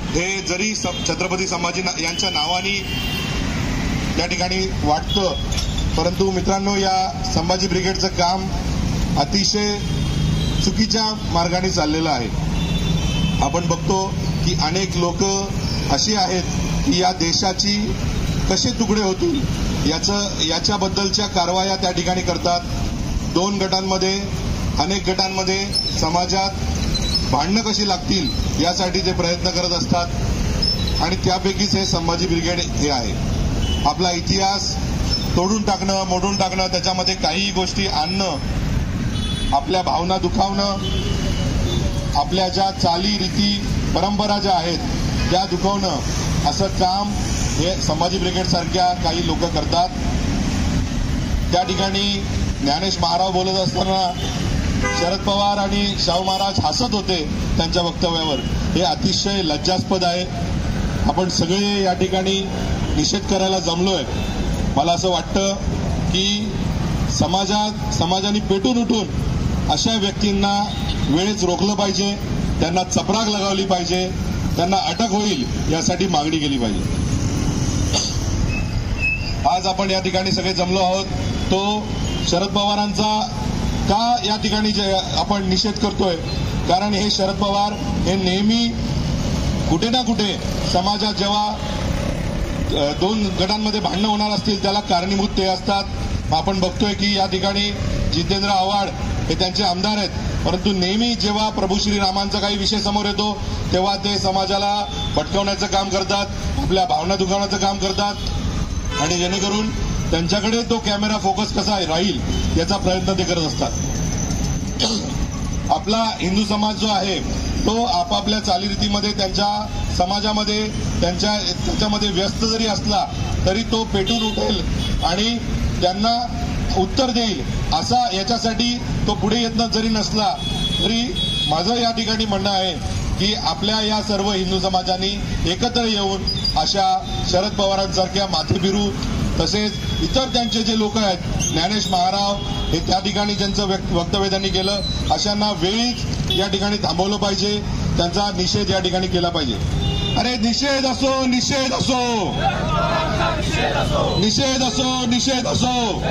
हे जरी छत्रपती संभाजी यांच्या नावाने त्या ठिकाणी वाटतं, परंतु मित्रांनो, या संभाजी ब्रिगेडचं काम अतिशय चुकीच्या मार्गाने चाललेलं आहे. आपण बघतो की अनेक लोक अशी आहेत की या देशाची कसे तुकडे होतील याच्याबद्दलच्या कारवाया त्या ठिकाणी करतात. दोन गटांमध्ये, अनेक गटांमध्ये समाजात भांडणं कशी लागतील यासाठी ते प्रयत्न करत असतात आणि त्यापैकीच हे संभाजी ब्रिगेड हे आहे. आपला इतिहास तोडून टाकणं, मोडून टाकणं, त्याच्यामध्ये काही गोष्टी आणणं, आपल्या भावना दुखावणं, आपल्या ज्या चाली रीती परंपरा ज्या आहेत त्या दुखावणं, असं काम हे संभाजी ब्रिगेड सारख्या काही लोक करतात. त्या ठिकाणी ज्ञानेश महाराज बोलत असताना शरद पवार आणि शाहू महाराज हसत होते त्यांच्या वक्तव्यावर. हे अतिशय लज्जास्पद आहे. आपण सगळे या ठिकाणी निषेध करायला जमलोय. मला असं वाटतं की समाजाने पेटून उठून अशा व्यक्तींना वेळेच रोखलं पाहिजे, त्यांना चपराक लगावली पाहिजे, त्यांना अटक होईल यासाठी मागणी केली पाहिजे. आज आपण या ठिकाणी सगळे जमलो आहोत तो शरद पवारांचा का या ठिकाणी आपण निषेध करतोय, कारण हे शरद पवार हे नेहमी कुठे ना कुठे समाजात जेव्हा दोन गटांमध्ये भांडणं होणार असतील त्याला कारणीभूत ते असतात. आपण बघतोय की या ठिकाणी जितेंद्र आव्हाड हे त्यांचे आमदार आहेत, परंतु नेहमी जेव्हा प्रभू श्रीरामांचा काही विषय समोर येतो तेव्हा ते समाजाला भटकवण्याचं काम करतात, आपल्या भावना दुखावण्याचं काम करतात आणि जेणेकरून त्यांच्याकडे तो कॅमेरा फोकस कसा राहील याचा प्रयत्न ते करत असतात. आपला हिंदू समाज जो आहे तो आपापल्या चालीरीतीमध्ये त्यांच्या समाजामध्ये त्याच्यामध्ये व्यस्त जरी असला तरी तो पेटून उठेल आणि त्यांना उत्तर देईल असा याच्यासाठी तो पुढे येत जरी नसला तरी माझं या ठिकाणी म्हणणं आहे की आपल्या या सर्व हिंदू समाजांनी एकत्र येऊन अशा शरद पवारांसारख्या माथेफिरू तसेच इतर त्यांचे जे लोक आहेत, ज्ञानेश महाराव हे त्या ठिकाणी ज्यांचं वक्तव्य त्यांनी केलं, अशांना वेळीच या ठिकाणी थांबवलं पाहिजे, त्यांचा निषेध या ठिकाणी केला पाहिजे. अरे निषेध असो, निषेध असो, निषेध असो, निषेध असो.